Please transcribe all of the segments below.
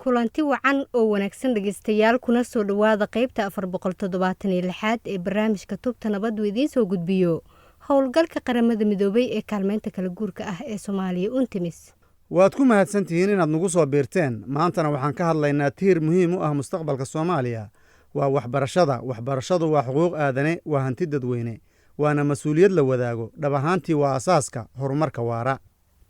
kulanti wacan oo wanaagsan dhageystayaal kuna soo dhawaada qaybta 476 ee barnaamijka tubta nabaddu idiin soo gudbiyo howlgalka qaramada midoobay ee kaalmeynta kala guurka ah ee Soomaaliya UNTMIS. waad ku mahadsantihiin inaad nagu soo biirteen maantana waxaan ka hadlaynaa tiir muhiim u ah mustaqbalka Soomaaliya waa waxbarashada. waxbarashadu waa xuquuq aadane, waa hanti dadweyne, waana mas'uuliyad la wadaago. dhab ahaantii waa asaaska horumarka waara.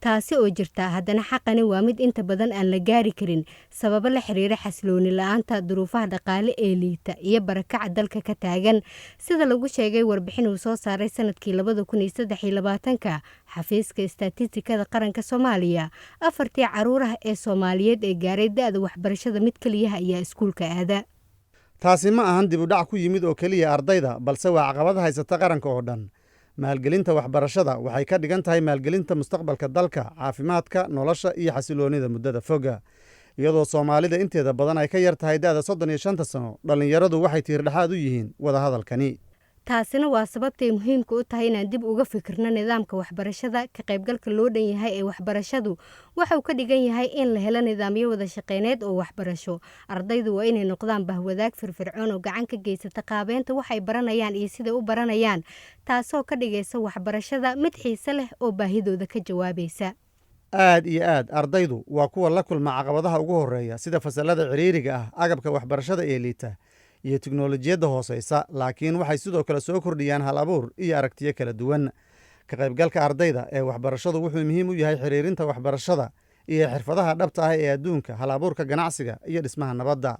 taasi oo jirta haddana xaqani waa mid inta badan aan la gaari karin sababo la xiriira xasilooni la'aanta duruufaha dhaqaale ee liita iyo barakaca dalka ka taagan sida lagu sheegay warbixin uu soo saaray sanadkii 2023 xafiiska istaatistikada qaranka Soomaaliya. afartii caruur ah ee Soomaaliyeed ee gaaray da'da waxbarashada mid kaliya ayaa iskuulka aada. taasi ma ahan dib u dhac ku yimid oo keliya ardayda, balse waa caqabad haysata qaranka oo dhan. maalgelinta waxbarashada waxay ka dhigan tahay maalgelinta mustaqbalka dalka, caafimaadka, nolosha iyo xasiloonida muddada foga. iyadoo Soomaalida inteeda badan ay ka yar tahay da'da 35 sano, dhallinyaradu waxay tiirdhexaad u yihiin wadahadalkani. taasina waa sababtay muhiimka u tahay inaan dib uga fikirno nidaamka waxbarashada. ka qaybgalka loo dhan yahay ee waxbarashadu waxuu ka dhigan yahay in la helo nidaamyo wada shaqeyneed oo waxbarasho. ardaydu waa inay noqdaan bahwadaag firfircoon oo gacan ka geysata qaabeynta waxay baranayaan iyo siday u baranayaan, taasoo ka dhigaysa waxbarashada mid xiise leh oo baahidooda ka jawaabaysa. aad iyo aad ardaydu waa kuwa la kulma caqabadaha ugu horeeya sida fasalada ciriiriga ah, agabka waxbarashada ee liita iyo tiknoolajiyadda hooseysa, laakiin waxay sidoo kale soo kordhiyaan hal abuur iyo aragtiyo kala duwan. ka qaybgalka ardayda ee waxbarashadu wuxuu muhiim u yahay xiriirinta waxbarashada iyo xirfadaha dhabta ah ee adduunka, hal abuurka ganacsiga iyo dhismaha nabadda.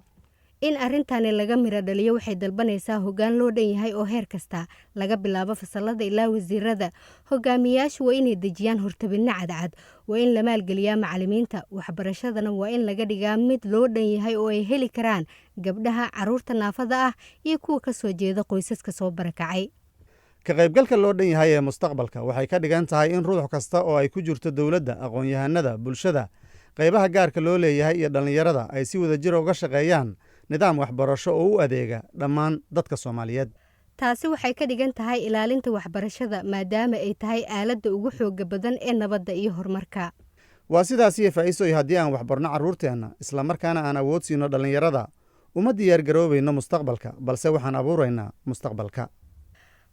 in arrintani laga miro dhaliyo waxay dalbanaysaa hoggaan loo dhan yahay oo heer kasta laga bilaabo fasalada ilaa wasiirada. hogaamiyayaashu waa inay dejiyaan hortabinno cadcad, waa in la maalgeliyaa macalimiinta, waxbarashadana waa in laga dhigaa mid loo dhan yahay oo ay heli karaan gabdhaha, caruurta naafada ah iyo kuwa ka soo jeeda qoysaska soo barakacay. ka qaybgalka loo dhan yahay ee mustaqbalka waxay ka dhigan tahay in ruux kasta oo ay ku jirto dowladda, aqoon-yahanada, bulshada, qaybaha gaarka loo leeyahay iyo dhallinyarada ay si wada jir uga shaqeeyaan nidaam waxbarasho oo u adeega dhammaan dadka Soomaaliyeed. taasi waxay ka dhigan tahay ilaalinta waxbarashada maadaama ay tahay aaladda ugu xooga badan ee nabadda iyo horumarka. waa sidaas iyo faa'iiso haddii aan waxbarno carruurteenna isla markaana aan awood siino dhallinyarada uma diyaargaroobayno mustaqbalka, balse waxaan abuuraynaa mustaqbalka.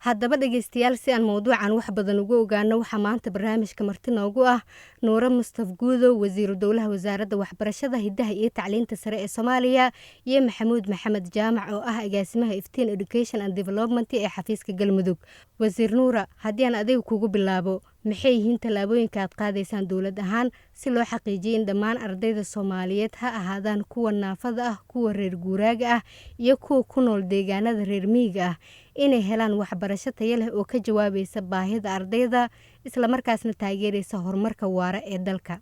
haddaba dhegeystayaal, si aan mowduucan wax badan ugu ogaano waxaa maanta barnaamijka marti noogu ah Nuure Mustaf Guudow, wasiiru dowlaha wasaaradda waxbarashada, hidaha iyo tacliinta sare ee Soomaaliya, iyo Maxamuud Maxamed Jaamac oo ah agaasimaha Iftiin Education and Development ee xafiiska Galmudug. wasiir Nuura, haddii aan adiga kugu bilaabo, maxay yihiin tallaabooyinka aad qaadaysaan dowlad ahaan si loo xaqiijiyo in dhammaan ardayda Soomaaliyeed ha ahaadaan kuwa naafada ah, kuwa reer guuraaga ah iyo kuwa ku nool deegaanada reer miyiga ah inay helaan waxbarasho tayo leh oo ka jawaabaysa baahida ardayda isla markaasna taageeraysa horumarka waara ee dalka?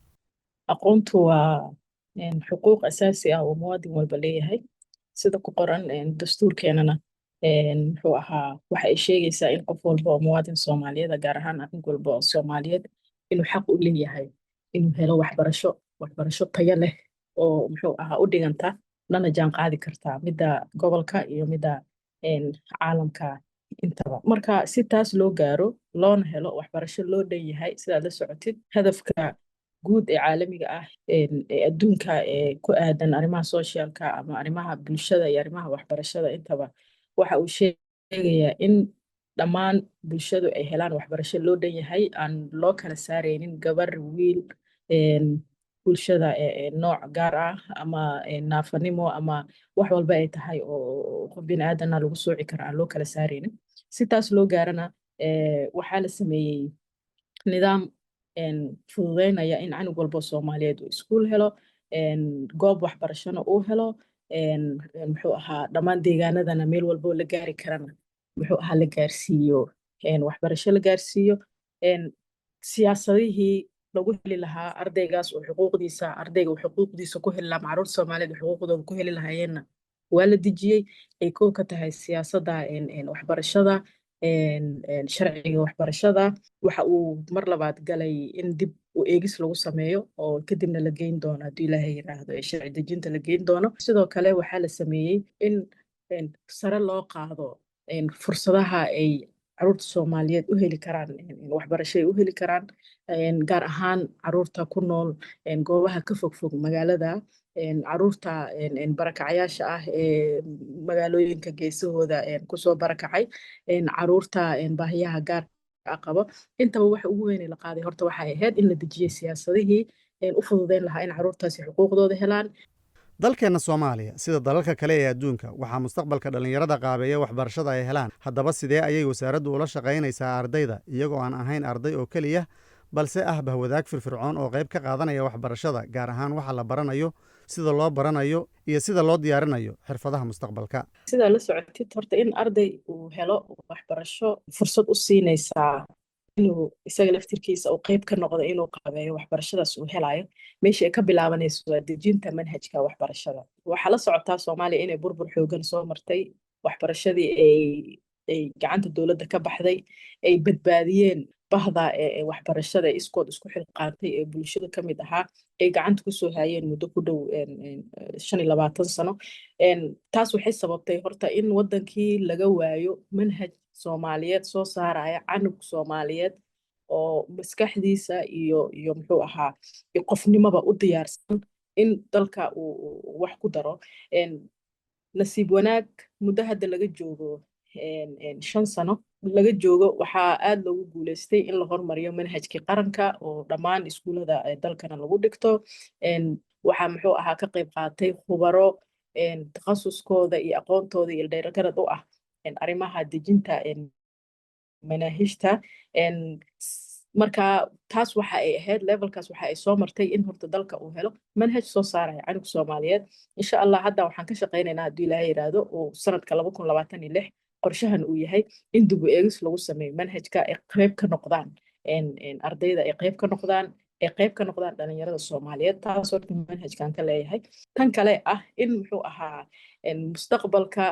aqoontu waa xuquuq asaasi ah oo muwaadin walba leeyahay sida ku qoran dastuurkeenana muxuu ahaa waxa ay sheegaysaa in qof walba oo muwaadin Soomaaliyeed gaar ahaan arrin walba oo Soomaaliyeed inuu xaq u leeyahay inuu helo waxbarasho tayo leh oo muxuu ahaa u dhiganta lana jaan qaadi karta midda gobolka iyo midda caalamka intaba. marka si taas loo gaaro loona helo waxbarasho loo dhan yahay sidaad la socotid hadafka guud ee caalamiga ah ee adduunka ee ku aadan arrimaha socialka ama arrimaha bulshada iyo arrimaha waxbarashada intaba waxa uu sheegayaa in dhammaan bulshadu ay helaan waxbarasho loo dhan yahay aan loo kala saaraynin gabar, wiil, bulshada nooc gaar ah ama naafanimo ama wax walba ay tahay oo qof bini aadana lagu sooci karo aan loo kala saaraynin. si taas loo gaarana waxaa la sameeyey nidaam fududeynaya in canug walba Soomaaliyeed uu iskuul helo, goob waxbarashona uu helo, muxuu ahaa dhammaan deegaanadana meel walba la gaari karana muxuu ahaa la gaarsiiyo waxbarasho la gaarsiiyo. siyaasadihii lagu heli lahaa ardaygaas oo ardayga uu xuquuqdiisa ku heli lahaa, caruurta Soomaaliyeed xuquuqdooda ku heli lahaayeenna waa la dejiyey. ay koob ka tahay siyaasadda waxbarashada, sharciga waxbarashada. waxa uu mar labaad galay in dib u eegis lagu sameeyo oo kadibna la geyn doono haddii Ilaahay yiraahdo ee sharci dejinta la geyn doono. sidoo kale waxaa la sameeyey in sare loo qaado fursadaha ay caruurta Soomaaliyeed u heli karaan waxbarasho ay u heli karaan gaar ahaan caruurta ku nool goobaha ka fogfog magaalada caruurta barakacayaasha ah ee magaalooyinka geesahooda kusoo barakacay caruurta baahiyaha gaarka ah qabo intaba waxa ugu weyn ee la qaaday horta waxay ahayd in la dejiyay siyaasadihii u fududeyn lahaa in caruurtaasi xuquuqdooda helaan dalkeenna soomaaliya sida dalalka kale ee adduunka waxaa mustaqbalka dhallinyarada qaabeeya waxbarashada ay helaan haddaba sidee ayay wasaaraddu ula shaqaynaysaa ardayda iyagoo aan ahayn arday oo keliya balse ah bahwadaag firfircoon oo qayb ka qaadanaya waxbarashada gaar ahaan waxa la baranayo sida loo baranayo iyo sida loo diyaarinayo xirfadaha mustaqbalka sidaa la socotid horta in arday uu helo waxbarasho fursad u siinaysaa inuu isaga laftirkiisa uu qayb ka noqdo inuu qaabeeyo waxbarashadaas uu helayo meesha ay ka bilaabanayso waa dejinta manhajka waxbarashada waxaa la socotaa Soomaaliya inay burbur xoogan soo martay waxbarashadii ay gacanta dowladda ka baxday ay badbaadiyeen bahda waxbarashada iskood isku xilqaantay ee bulshada ka mid ahaa ay gacanta ku soo hayeen muddo ku dhow 25 sano taas waxay sababtay horta in wadankii laga waayo manhaj Soomaaliyeed soo saaraya canug Soomaaliyeed oo maskaxdiisa iyo muxuu ahaa qofnimaba u diyaarsan in dalka uu wax ku daro nasiib wanaag muddo hadda laga joogo 5 sano laga joogo waxaa aad loogu guuleystay in la hormariyo manhajkii qaranka oo dhammaan iskuulada dalkana lagu dhigto waxaa muxuu ahaa ka qayb qaatay khubaro takhasuskooda iyo aqoontooda iyo dheeragarad u ah arrimaha dejinta manaahijta marka taas waxa ay ahayd levelkaas waxa ay soo martay in horta dalka uu helo manhaj soo saaraya canug Soomaaliyeed insha Allah hadda waxaan ka shaqeynaynaa haddii Ilaahay yiraahdo oo sanadka 2026 qorshahan uu yahay in dib u eegis lagu sameeyo manhajka ay qayb ka noqdaan ardayda ay qayb ka noqdaan dhalinyarada Soomaaliyeed taas oo manhajkan ka leeyahay tan kale ah in muxuu ahaa mustaqbalka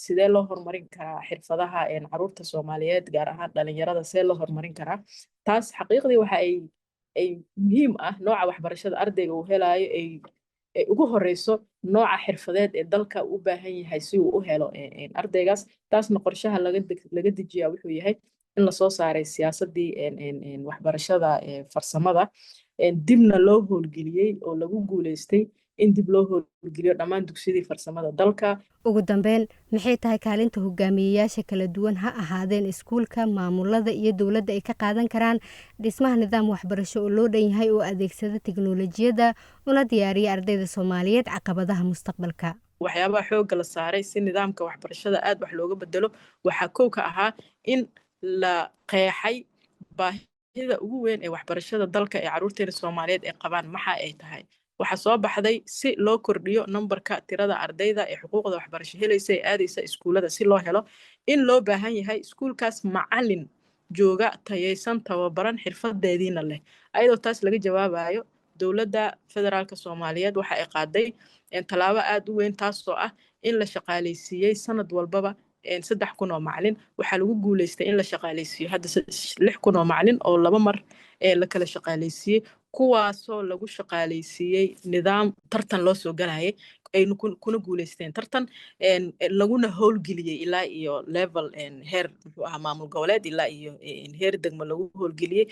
sidee loo horumarin karaa xirfadaha caruurta Soomaaliyeed gaar ahaan dhalinyarada sidee loo horumarin karaa taas xaqiiqdii waxa ay muhiim ah nooca waxbarashada ardayga uu helayo ay ugu horeyso nooca xirfadeed ee dalka u baahan yahay si uu u helo ardaygaas taasna qorshaha laga dejiyaa wuxuu yahay in la soo saaray siyaasadii waxbarashada farsamada dibna loo howlgeliyey oo lagu guuleystay in dib loo howlgeliyo dhammaan dugsiyadii farsamada dalka ugu dambeyn maxay tahay kaalinta hogaamiyeyaasha kala duwan ha ahaadeen iskuulka maamulada iyo dowladda ay ka qaadan karaan dhismaha nidaam waxbarasho oo loo dhan yahay oo adeegsada tiknoolajiyadda una diyaariya ardayda Soomaaliyeed caqabadaha mustaqbalka waxyaabaha xoogga la saaray si nidaamka waxbarashada aad wax looga bedelo waxaa kow ka ahaa in la qeexay baahida ugu weyn ee waxbarashada dalka ee caruurteena Soomaaliyeed ay qabaan waxa ay tahay waxaa soo baxday si loo kordhiyo numberka tirada ardayda ee xuquuqda waxbarasho helaysa ee aadaysa iskuulada si loo helo in loo baahan yahay iskuulkaas macallin jooga tayaysan tababaran xirfadeediina leh ayadoo taas laga jawaabayo dowladda federaalka Soomaaliyeed waxa ay qaaday talaabo aad u weyn taasoo ah in la shaqaaleysiiyey sanad walbaba 3,000 oo macallin waxaa lagu guuleystay in la shaqaaleysiiyo hadda 6,000 oo macallin oo laba mar la kala shaqaaleysiiyey kuwaasoo lagu shaqaaleysiiyey nidaam tartan loo soo galayay ay kuna guuleysteen tartan laguna howlgeliyey ilaa iyo level heer muxuu ahaa maamul goboleed ilaa iyo heer degmo lagu howlgeliyey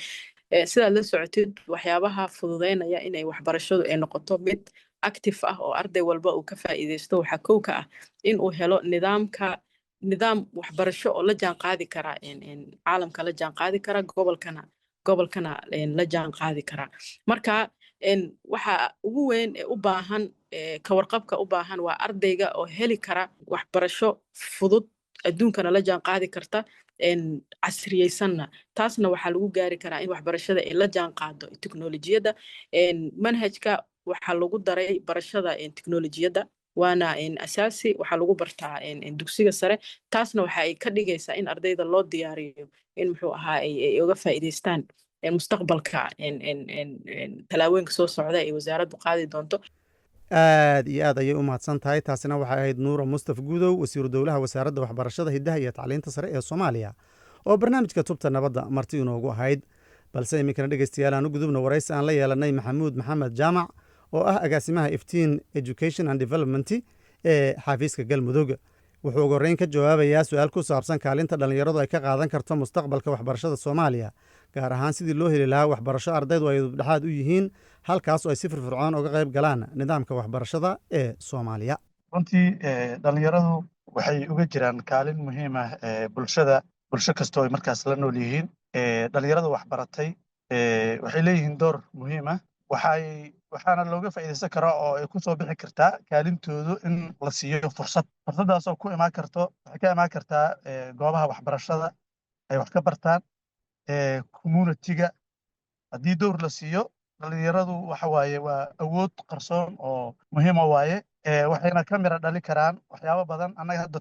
sidaad la socotid waxyaabaha fududeynaya inay waxbarashadu ay noqoto mid active ah oo arday walba uu ka faa'iideysto waxaa kow ka ah in uu helo nidaam waxbarasho oo la jaan qaadi kara caalamka la jaan qaadi kara gobolkana la jaan qaadi kara marka waxa ugu weyn ee u baahan ka warqabka u baahan waa ardayga oo heli kara waxbarasho fudud adduunkana la jaan qaadi karta casriyeysanna taasna waxaa lagu gaari karaa in waxbarashada ay la jaan qaado tiknoolajiyadda manhajka waxaa lagu daray barashada tiknoolajiyadda waana asaasi waxaa lagu bartaa dugsiga sare taasna waxa ay ka dhigaysaa in ardayda loo diyaariyo in muxuu ahaa ay uga faa'iideystaan mustaqbalka talaabooyinka soo socda ee wasaaraddu qaadi doonto aad iyo aad ayay u mahadsan tahay taasina waxay ahayd nuura mustaf guudow wasiiru dowlaha wasaaradda waxbarashada hiddaha iyo tacliinta sare ee Soomaaliya oo barnaamijka tubta nabadda marti inoogu ahayd balse iminkana dhegeystayaal aan u gudubno waraysi aan la yeelanay maxamuud maxamed jaamac oo ah agaasimaha iftiin education and development ee xafiiska galmudug wuxuu ugu horreyn ka jawaabayaa su-aal ku saabsan kaalinta dhallinyaradu ay ka qaadan karto mustaqbalka waxbarashada soomaaliya gaar ahaan sidii loo heli lahaa waxbarasho ardaydu ay dubdhexaad u yihiin halkaas oo ay si firfircoon uga qayb galaan nidaamka waxbarashada ee soomaaliya. runtii dhallinyaradu waxay uga jiraan kaalin muhiim ah bulsho kastoo ay markaas la nool yihiin. Dhallinyarada waxbaratay waxay leeyihiin door muhiim ah. waxaana looga faa'iidaysan karaa oo ay ku soo bixi kartaa kaalintoodu in la siiyo fursaddaasoo waxay ka imaan kartaa goobaha waxbarashada ay wax ka bartaan communitiga. haddii door la siiyo dhallinyaradu waxa waaye waa awood qarsoon oo muhiima waaye. waxayna ka mira dhali karaan waxyaabo badan. annaga hadda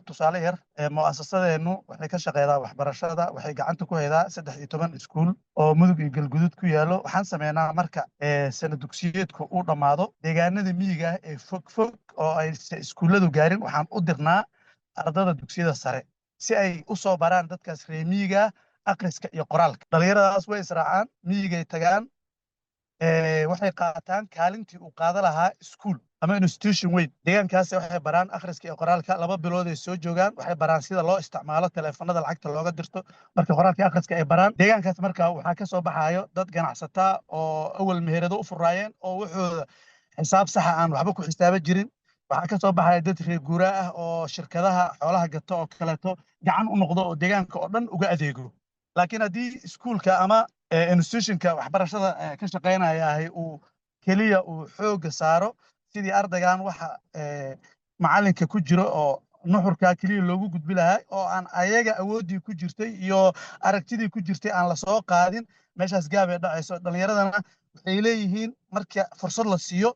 tusaale yar mu'asasadeennu waxay ka shaqeydaa waxbarashada. waxay gacanta ku haydaa 13 iskuul oo mudug iyo galgudud ku yaallo. waxaan sameynaa marka sana dugsiyeedku uu dhammaado deegaanada miyiga ah ee fog oo aysan iskuulladu gaarin waxaan u dirnaa ardada dugsiyada sare si ay u soo baraan dadkaas reer miyiga akhriska iyo qoraalka. dhallinyaradaas way israacaan miyigay tagaan waxay qaataan kaalintii uu qaada lahaa iskuul ama institution weyn. deegaankaas waxay baraan akhriska iyo qoraalka. 2 bilood ay soo joogaan waxay baraan sida loo isticmaalo taleefanada lacagta looga dirto marka qoraalka iyo akhriska ay baraan. deegaankaas marka waxaa ka soo baxayo dad ganacsataa oo awal meherado u furaayeen oo wuxuuda xisaab saxa aan waxba ku xisaaban jirin. waxaa ka soo baxaya dad reer guuraa ah oo shirkadaha xoolaha gato oo kaleeto gacan u noqdo oo deegaanka oo dhan uga adeego. laakiin haddii iskuulka ama institutionka waxbarashada ka shaqaynayahay uu keliya uu xoogga saaro sidii ardaygan waxa macalinka ku jiro oo nuxurkaa keliya loogu gudbi lahaa oo aan ayaga awooddii ku jirtay iyo aragtidii ku jirtay aan lasoo qaadin meeshaas gaab ay dhacayso. dhallinyaradana waxay leeyihiin marka fursad la siiyo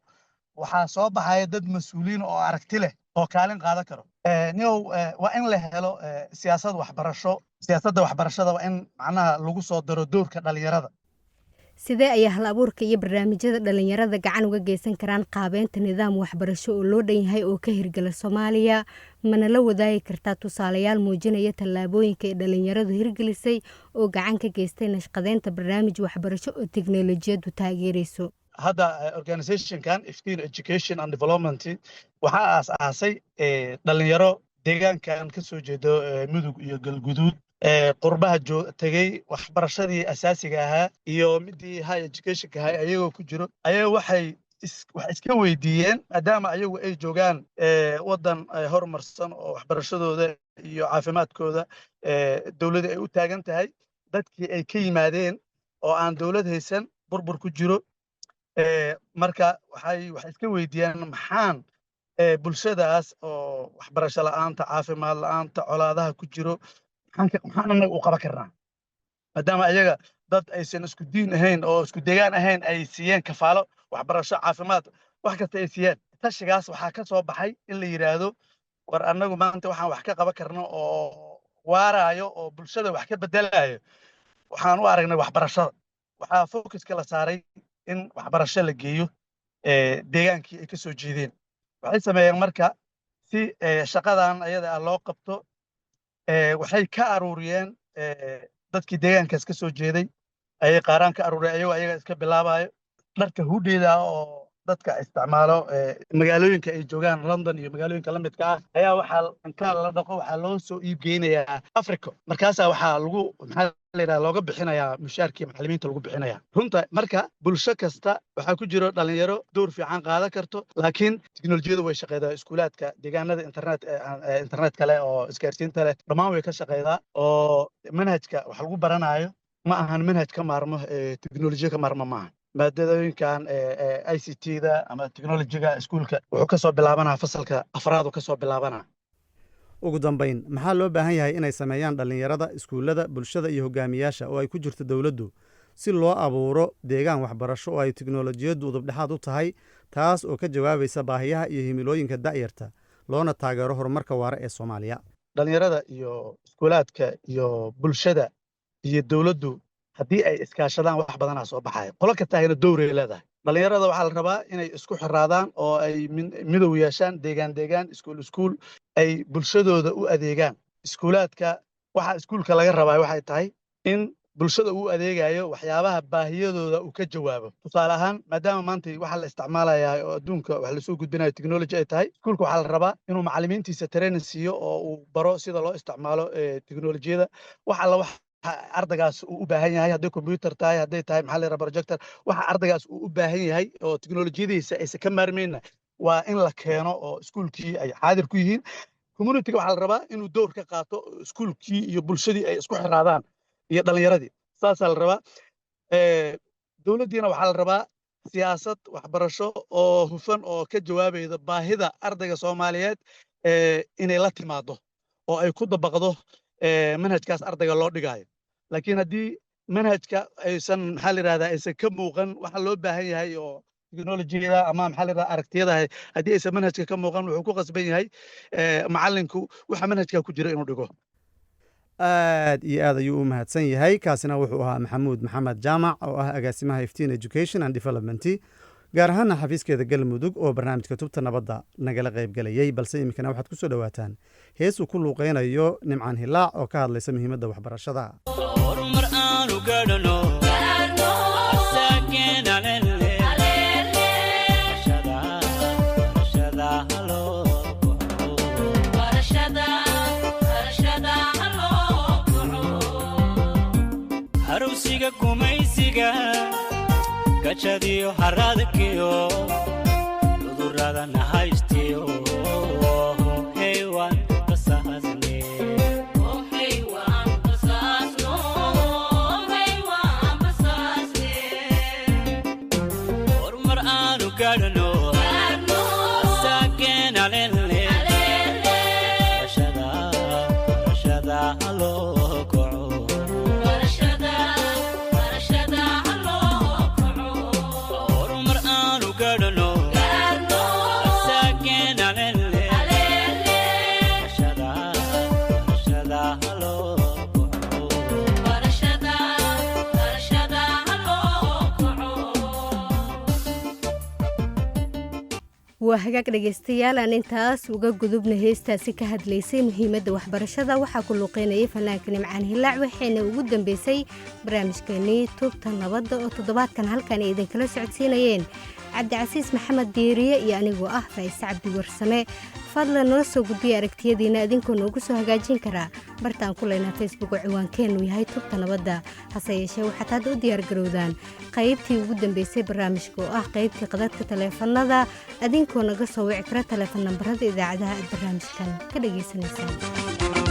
waxaa soo baxaya dad mas-uuliyiin oo aragti leh oo kaalin qaadan karo. waa in la helo siyaasad waxbarasho. siyaasadda waxbarashada waa in macnaha lagu soo daro doorka dhallinyarada. sidee ayaa hal abuurka iyo barnaamijyada dhallinyarada gacan uga geysan karaan qaabeynta nidaam waxbarasho oo loo dhan yahay oo ka hirgala soomaaliya? mana la wadaagi kartaa tusaalayaal muujinaya tallaabooyinka ay dhallinyaradu hirgelisay oo gacan ka geystay nashqadeynta barnaamij waxbarasho oo teknolojiyaddu taageerayso? hadda organizationkan Iftiin Education and Development waxaa aas-aasay dhallinyaro deegaankan ka soo jeedo mudug iyo galguduud qurbaha tegey waxbarashadii asaasiga ahaa iyo midii high educationka ahaa ayagoo ku jiro ayaga waxay iska weydiiyeen maadaama ayagu ay joogaan waddan horumarsan oo waxbarashadooda iyo caafimaadkooda dowladda ay u taagan tahay dadkii ay ka yimaadeen oo aan dowlad haysan burbur ku jiro. marka waxay iska weydiiyeen maxaan bulshadaas oo waxbarasho la'aanta caafimaad la'aanta colaadaha ku jiro maxaan anaga u qaban karnaa maadaama ayaga dad aysan isku diin ahayn oo isku deegaan ahayn ay siiyeen kafaalo waxbarasho caafimaad wax kasta ay siiyeen. tashigaas waxaa ka soo baxay in la yidhaahdo war annagu maanta waxaan wax ka qaban karno oo waaraayo oo bulshada wax ka bedelayo waxaan u aragnay waxbarashada. waxaa focuska la saaray in waxbarasho la geeyo deegaankii ay ka soo jeedeen. waxay sameeyeen marka si shaqadan ayada ah loo qabto waxay ka aruuriyeen dadkii deegaankaas ka soo jeeday ayay qaaraan ka aruuriyeen ayagoo ayaga iska bilaabayo. dharka hudheeda oo dadka isticmaalo magaalooyinka ay joogaan London iyo magaalooyinka la midka ah ayaa waxaa inta la dhaqo waxaa loo soo iib geynayaa Africa. markaasaa waxaa lagu looga bixinayaa mushaarkii macallimiinta lagu bixinayaa. runta marka bulsho kasta waxaa ku jiro dhalinyaro door fiican qaadan karto laakiin tiknolojiyadu way shaqeydaa. iskuulaadka deegaanada internet kale oo isgaarsiinta leh dhammaan way ka shaqeydaa oo manhajka wax lagu baranayo ma ahan manhaj ka maarmo tiknolojiya ka maarmo maaha. maadadooyinkan ICT-da ama technology-ga iskuulka wuxuu ka soo bilaabanaa fasalka 4 uu ka soo bilaabanaa. ugu dambayn maxaa loo baahan yahay inay sameeyaan dhallinyarada iskuullada bulshada iyo hogaamiyaasha oo ay ku jirto dowladdu si loo abuuro deegaan waxbarasho oo ay tiknolojiyaddu udubdhexaad u tahay taas oo ka jawaabaysa baahiyaha iyo himilooyinka da'yarta loona taageero horumarka waara ee Soomaaliya? dhallinyarada iyo iskuulaadka iyo bulshada iyo dowladdu haddii ay iskaashadaan wax badanaa soo baxaya. qolo kasta ayna dowray leedahay. dhallinyarada waxaa la rabaa inay isku xiraadaan oo ay midow yeeshaan deegaan iskuul ay bulshadooda u adeegaan. iskuulaadka waxa iskuulka laga rabaa waxay tahay in bulshada uu adeegayo waxyaabaha baahiyadooda uu ka jawaabo tusaale ahaan maadaama maanta waxa la isticmaalayaa oo adduunka wax la soo gudbinayo technology ay tahay iskuulka waxaa la rabaa inuu macallimiintiisa training siiyo oo uu baro sida loo isticmaalo teknolojiyada waxa la wax ardaygaas uu u baahan yahay hadday computer tahay hadday tahay maxaa la yidhaha projector waxa ardaygaas uu u baahan yahay oo teknolojiyadiisa aysan ka maarmayna waa in la keeno oo iskuulkii ay xaadir ku yihiin community-ga waxaa la rabaa inuu door ka qaato iskuulkii iyo bulshadii ay isku xiraadaan iyo dhalinyaradii saasaa la rabaa dowladdiina waxaa la rabaa siyaasad waxbarasho oo hufan oo ka jawaabayda baahida ardayga Soomaaliyeed inay la timaado oo ay ku dabaqdo manhajkaas ardayga loo dhigayo laakiin haddii manhajka aysan maxaa la yidhahdaa aysan ka muuqan waxa loo baahan yahay oo teknolojiyada ama maxaa la yidhahdaa aragtiyada haddii aysan manhajka ka muuqan wuxuu ku qasban yahay macallinku waxa manhajka ku jira inuu dhigo aad iyo aad ayuu u mahadsan yahay kaasina wuxuu ahaa maxamuud maxamed jaamac oo ah agaasimaha iftiin education and development gaar ahaana xafiiskeeda galmudug oo barnaamijka tubta nabadda nagala qaybgelayay balse iminkana waxaad ku soo dhowaataan hees uu ku luuqaynayo nimcaan hilaac oo ka hadlaysa muhiimadda waxbarashada harowsiga gumaysiga gajadiyo haradkiyo cudurrada nahaystiyo heywaan basaasne horumar aanu gaadhano saakeen alele barashada haloo kaco waa hagaag dhegaystayaal aan intaas uga gudubna heestaasi ka hadlaysay muhiimadda waxbarashada waxaa ku luuqeynayay fanaanka nimcaan hilaac waxayna ugu dambeysay barnaamijkeenii tubta nabadda oo toddobaadkan halkan ay idinkala socodsiinayeen cabdicasiis maxamed diiriye iyo anigoo ah faa'ise cabdi warsame fadlan noo soo gudbiya aragtiyadiina idinkoo noogu soo hagaajin karaa bartaan ku leynaa facebook oo ciwaankeennu yahay tubta nabadda hase yeeshee waxaad hadda u diyaargarowdaan qaybtii ugu dambeysay barnaamijka oo ah qaybtii qadadka taleefanada idinkoo naga soo wici kara taleefan nambarada idaacadaha aad barnaamijkan ka dhagaysanaysaan